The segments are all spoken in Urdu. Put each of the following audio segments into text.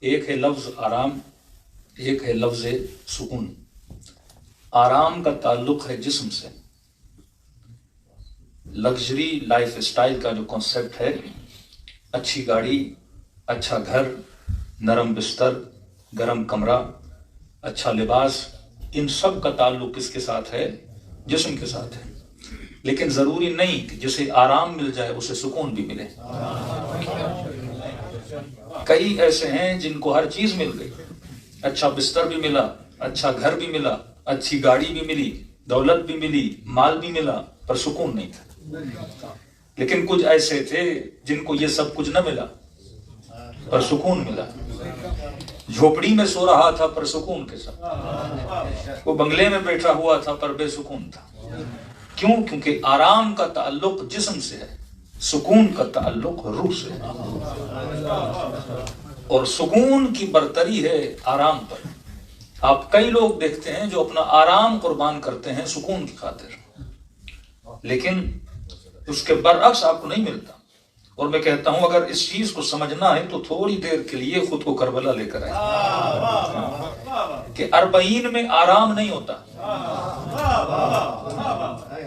ایک ہے لفظ آرام، ایک ہے لفظ سکون۔ آرام کا تعلق ہے جسم سے، لگژری لائف اسٹائل کا جو کانسیپٹ ہے، اچھی گاڑی، اچھا گھر، نرم بستر، گرم کمرہ، اچھا لباس، ان سب کا تعلق کس کے ساتھ ہے؟ جسم کے ساتھ ہے۔ لیکن ضروری نہیں کہ جسے آرام مل جائے اسے سکون بھی ملے۔ کئی ایسے ہیں جن کو ہر چیز مل گئی، اچھا بستر بھی ملا، اچھا گھر بھی ملا، اچھی گاڑی بھی ملی، دولت بھی ملی، مال بھی ملا، پر سکون نہیں تھا۔ لیکن کچھ ایسے تھے جن کو یہ سب کچھ نہ ملا پر سکون ملا۔ جھوپڑی میں سو رہا تھا پر سکون کے ساتھ، وہ بنگلے میں بیٹھا ہوا تھا پر بے سکون تھا۔ کیوں؟ کیونکہ آرام کا تعلق جسم سے ہے، سکون کا تعلق روح سے ہے، اور سکون کی برتری ہے آرام پر۔ آپ کئی لوگ دیکھتے ہیں جو اپنا آرام قربان کرتے ہیں سکون کی خاطر، لیکن اس کے برعکس آپ کو نہیں ملتا۔ اور میں کہتا ہوں اگر اس چیز کو سمجھنا ہے تو تھوڑی دیر کے لیے خود کو کربلا لے کر آئے کہ 40 میں آرام نہیں ہوتا۔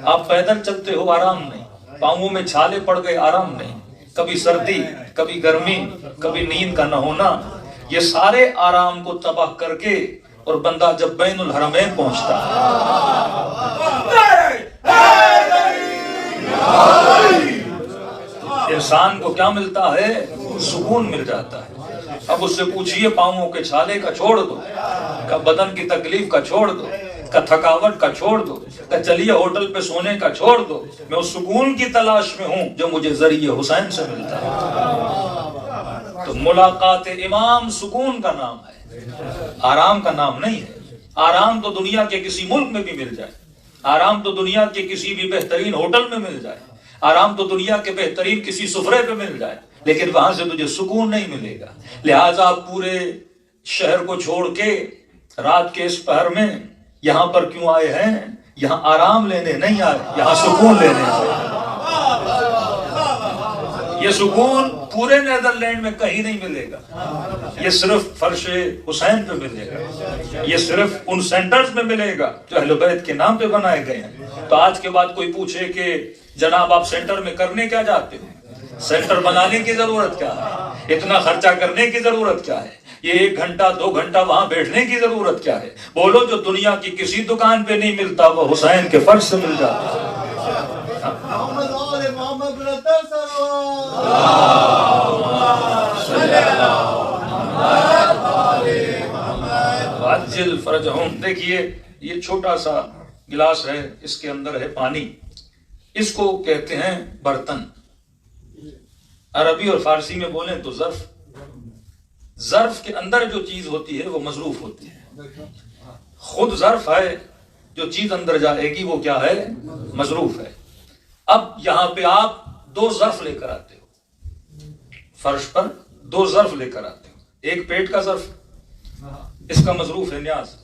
آپ پیدل چلتے ہو، آرام نہیں، پاؤں میں چھالے پڑ گئے، آرام نہیں، کبھی سردی، کبھی گرمی، کبھی نیند کا نہ ہونا، یہ سارے آرام کو تباہ کر کے اور بندہ جب بین الحرمین پہنچتا انسان کو کیا ملتا ہے؟ سکون مل جاتا ہے۔ اب اس سے پوچھئے پاؤں کے چھالے کا چھوڑ دو، کا بدن کی تکلیف کا چھوڑ دو، کا تھکاوٹ کا چھوڑ دو، کا چلیے ہوٹل پہ سونے کا چھوڑ دو، میں اس سکون کی تلاش میں ہوں جو مجھے ذریعہ حسین سے ملتا ہے۔ تو ملاقات امام سکون کا نام ہے، آرام کا نام نہیں ہے۔ آرام تو دنیا کے کسی ملک میں بھی مل جائے، آرام تو دنیا کے کسی بھی بہترین ہوٹل میں مل جائے، آرام تو دنیا کے بہترین کسی سفرے پہ مل جائے، لیکن وہاں سے تجھے سکون نہیں ملے گا۔ لہٰذا آپ پورے شہر کو چھوڑ کے رات کے اس پہر میں یہاں پر کیوں آئے ہیں؟ یہاں آرام لینے نہیں آئے، یہاں سکون لینے آئے۔ یہ سکون پورے نیدرلینڈ میں کہیں نہیں ملے گا، یہ صرف فرش حسین پہ ملے گا، یہ صرف ان سینٹرز میں ملے گا جو اہل بیت کے نام پہ بنائے گئے ہیں۔ تو آج کے بعد کوئی پوچھے کہ جناب آپ سینٹر میں کرنے کیا جاتے ہو؟ سینٹر بنانے کی ضرورت کیا ہے؟ اتنا خرچہ کرنے کی ضرورت کیا ہے؟ یہ 1 گھنٹہ 2 گھنٹہ وہاں بیٹھنے کی ضرورت کیا ہے؟ بولو جو دنیا کی کسی دکان پہ نہیں ملتا وہ حسین کے فرش سے مل جاتا ہے۔ عجل فرجہم۔ دیکھیے یہ چھوٹا سا گلاس ہے، اس کے اندر ہے پانی، اس کو کہتے ہیں برتن۔ عربی اور فارسی میں بولیں تو ظرف۔ ظرف کے اندر جو چیز ہوتی ہے وہ مظروف ہوتی ہے، خود ظرف ہے، جو چیز اندر جائے گی وہ کیا ہے؟ مظروف ہے۔ اب یہاں پہ آپ 2 ظرف لے کر آتے ہو، فرش پر 2 ظرف لے کر آتے ہو، ایک پیٹ کا ظرف، اس کا مظروف ہے نیاز،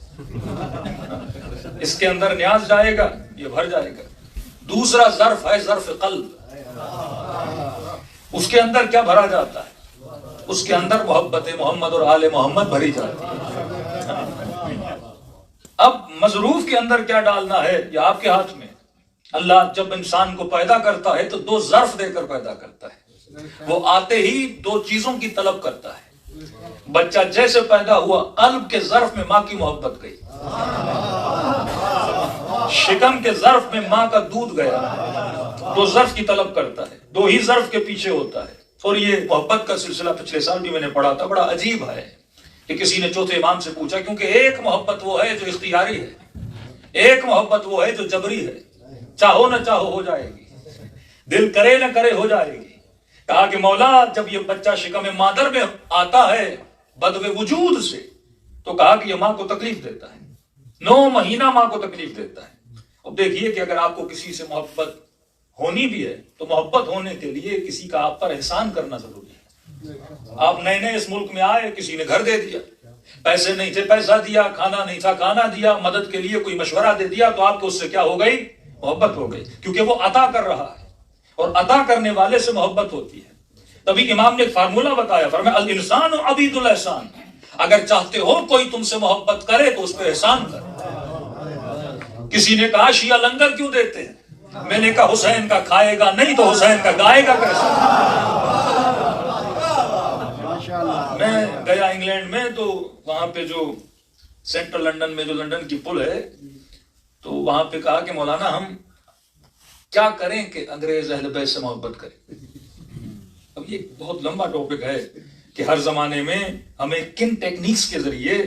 اس کے اندر نیاز جائے گا، یہ بھر جائے گا۔ دوسرا ظرف ہے ظرف قلب، اس کے اندر کیا بھرا جاتا ہے؟ اس کے اندر محبت محمد اور آل محمد بھری جاتی ہے۔ اب مظروف کے اندر کیا ڈالنا ہے یہ آپ کے ہاتھ میں۔ اللہ جب انسان کو پیدا کرتا ہے تو 2 ظرف دے کر پیدا کرتا ہے، وہ آتے ہی 2 چیزوں کی طلب کرتا ہے۔ بچہ جیسے پیدا ہوا قلب کے ظرف میں ماں کی محبت گئی، شکم کے ظرف میں ماں کا دودھ گیا، 2 ظرف کی طلب کرتا ہے، 2 ہی ظرف کے پیچھے ہوتا ہے۔ اور یہ محبت کا سلسلہ پچھلے سال بھی میں نے پڑھا تھا، بڑا عجیب ہے کہ کسی نے چوتھے امام سے پوچھا، کیونکہ ایک محبت وہ ہے جو اختیاری ہے، ایک محبت وہ ہے جو جبری ہے، چاہو نہ چاہو ہو جائے گی، دل کرے نہ کرے ہو جائے گی۔ کہا کہ مولا جب یہ بچہ شکم مادر میں آتا ہے بدو وجود سے، تو کہا کہ یہ ماں کو تکلیف دیتا ہے، 9 مہینہ ماں کو تکلیف دیتا ہے۔ اب دیکھیے کہ اگر آپ کو کسی سے محبت ہونی بھی ہے تو محبت ہونے کے لیے کسی کا آپ پر احسان کرنا ضروری ہے۔ آپ نئے نئے اس ملک میں آئے، کسی نے گھر دے دیا، پیسے نہیں تھے پیسہ دیا، کھانا نہیں تھا کھانا دیا، مدد کے لیے کوئی مشورہ دے دیا، تو آپ کو اس سے کیا ہو گئی؟ محبت ہو گئی، کیونکہ وہ عطا کر رہا ہے، اور عطا کرنے والے سے محبت ہوتی ہے۔ تبھی امام نے ایک فارمولہ بتایا، فرمایا الانسان عبید الاحسان، اگر چاہتے ہو کوئی تم سے محبت کرے تو اس پہ احسان کر. کسی نے کہا شیعہ لنگر کیوں دیتے ہیں؟ میں نے کہا حسین کا کھائے گا نہیں تو حسین کا گائے گا کیسے؟ میں گیا انگلینڈ میں تو وہاں پہ جو سینٹرل لنڈن میں جو لنڈن کی پل ہے تو وہاں پہ کہا کہ مولانا ہم کیا کریں کہ انگریز اہل بیت سے محبت کریں. اب یہ بہت لمبا ٹاپک ہے کہ ہر زمانے میں ہمیں کن ٹیکنیکس کے ذریعے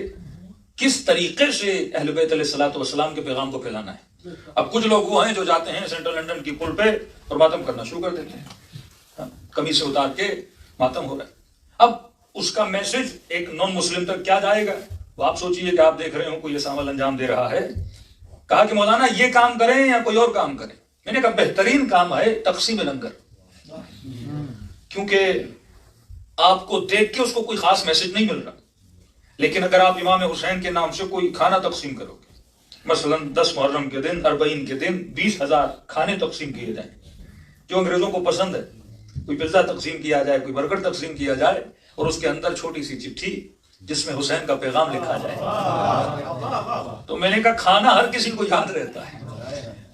کس طریقے سے اہل بیت علیہ الصلوۃ والسلام کے پیغام کو پھیلانا ہے. اب کچھ لوگ وہ ہیں جو جاتے ہیں سینٹرل لنڈن کی پل پہ اور ماتم کرنا شروع کر دیتے ہیں, قمیص سے اتار کے ماتم ہو رہا ہے. اب اس کا میسج ایک نان مسلم تک کیا جائے گا؟ وہ آپ سوچئے کہ آپ دیکھ رہے ہو کوئی ایسا عمل انجام دے رہا ہے. کہا کہ مولانا یہ کام کریں یا کوئی اور کام کریں. میں نے کہا بہترین کام ہے تقسیم لنگر, کیونکہ آپ کو دیکھ کے اس کو کوئی خاص میسج نہیں مل رہا, لیکن اگر آپ امام حسین کے نام سے کوئی کھانا تقسیم کرو گے, مثلا 10 محرم کے دن 40 کے دن 20,000 کھانے تقسیم کیے جائیں جو انگریزوں کو پسند ہے, کوئی پیزا تقسیم کیا جائے, کوئی برگر تقسیم کیا جائے اور اس کے اندر چھوٹی سی چٹھی جس میں حسین کا پیغام لکھا جائے. تو میں نے کہا کھانا ہر کسی کو یاد رہتا ہے.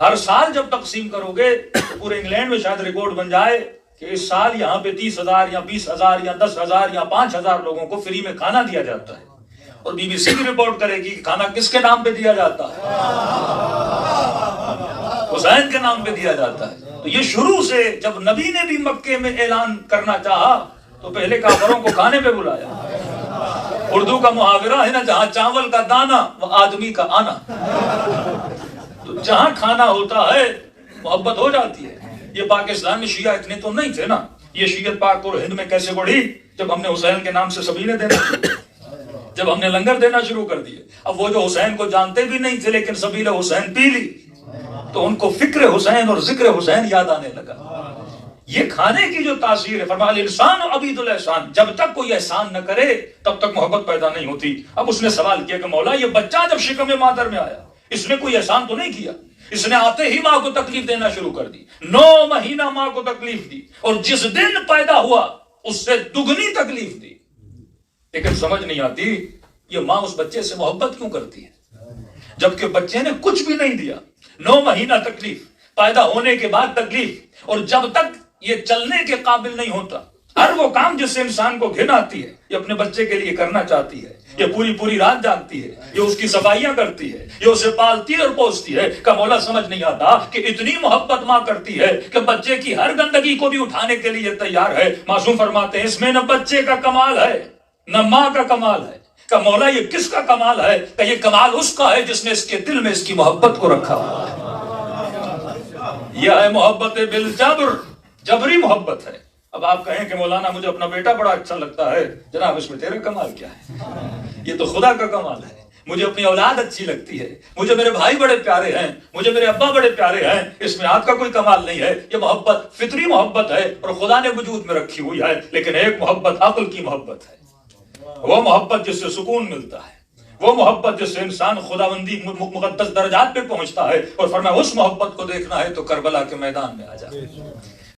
ہر سال جب تقسیم کرو گے تو پورے انگلینڈ میں شاید ریکارڈ بن جائے کہ اس سال یہاں پہ 30,000 یا 20,000 یا 10,000 یا 5,000 لوگوں کو فری میں کھانا دیا جاتا ہے. اور بی بی سی بھی رپورٹ کرے گی کہ کھانا کس کے نام پہ دیا جاتا ہے؟ حسین کے نام پہ دیا جاتا ہے. تو یہ شروع سے جب نبی نے بھی مکے میں اعلان کرنا چاہا تو پہلے کافروں کو کھانے پہ بلایا. اردو کا محاورہ ہے نا, جہاں چاول کا دانا وہ آدمی کا آنا. تو جہاں کھانا ہوتا ہے محبت ہو جاتی ہے. یہ پاکستان میں شیعہ اتنے تو نہیں تھے نا. یہ شیعت پاک اور ہند میں کیسے بڑھی؟ جب ہم نے حسین کے نام سے سبیلے دینا شروع کر, جب ہم نے لنگر دینا شروع کر دیے. اب وہ جو حسین کو جانتے بھی نہیں تھے لیکن سبیل حسین پی لی تو ان کو فکر حسین اور ذکر حسین یاد آنے لگا. یہ کھانے کی جو تاثیر ہے, فرمایا الانسان عبید الاحسان, جب تک کوئی احسان نہ کرے تب تک محبت پیدا نہیں ہوتی. اب اس نے سوال کیا کہ مولا یہ بچہ جب شکم مادر میں آیا اس نے کوئی احسان تو نہیں کیا؟ اس نے آتے ہی ماں کو تکلیف دینا شروع کر دی, 9 مہینہ ماں کو تکلیف دی اور جس دن پیدا ہوا اس سے دگنی تکلیف دی. لیکن سمجھ نہیں آتی یہ ماں اس بچے سے محبت کیوں کرتی ہے جبکہ بچے نے کچھ بھی نہیں دیا. 9 مہینہ تکلیف, پیدا ہونے کے بعد تکلیف, اور جب تک یہ چلنے کے قابل نہیں ہوتا ہر وہ کام جس سے انسان کو گھن آتی ہے یہ اپنے بچے کے لیے کرنا چاہتی ہے. یہ پوری رات جاگتی ہے, یہ اس کی صفائیاں کرتی ہے, یہ اسے پالتی ہے اور پوستی ہے. کہ مولا سمجھ نہیں آتا کہ اتنی محبت ماں کرتی ہے کہ بچے کی ہر گندگی کو بھی اٹھانے کے لیے تیار ہے. معصوم فرماتے ہیں اس میں نہ بچے کا کمال ہے نہ ماں کا کمال ہے. کہ مولا یہ کس کا کمال ہے؟ کہ یہ کمال اس کا ہے جس نے اس کے دل میں اس کی محبت کو رکھا ہوا ہے. یہ ہے محبت بالجبر, جبری محبت ہے. اب آپ کہیں کہ مولانا مجھے اپنا بیٹا بڑا اچھا لگتا ہے. جناب اس میں تیرا کمال کیا ہے؟ یہ تو خدا کا کمال ہے. مجھے اپنی اولاد اچھی لگتی ہے, مجھے میرے بھائی بڑے پیارے ہیں, مجھے میرے ابا بڑے پیارے ہیں, اس میں آپ کا کوئی کمال نہیں ہے. یہ محبت فطری محبت ہے اور خدا نے وجود میں رکھی ہوئی ہے. لیکن ایک محبت عقل کی محبت ہے, وہ محبت جس سے سکون ملتا ہے, وہ محبت جس سے انسان خداوندی مقدس درجات پہ پہنچتا ہے. اور فرمایا اس محبت کو دیکھنا ہے تو کربلا کے میدان میں آ جا.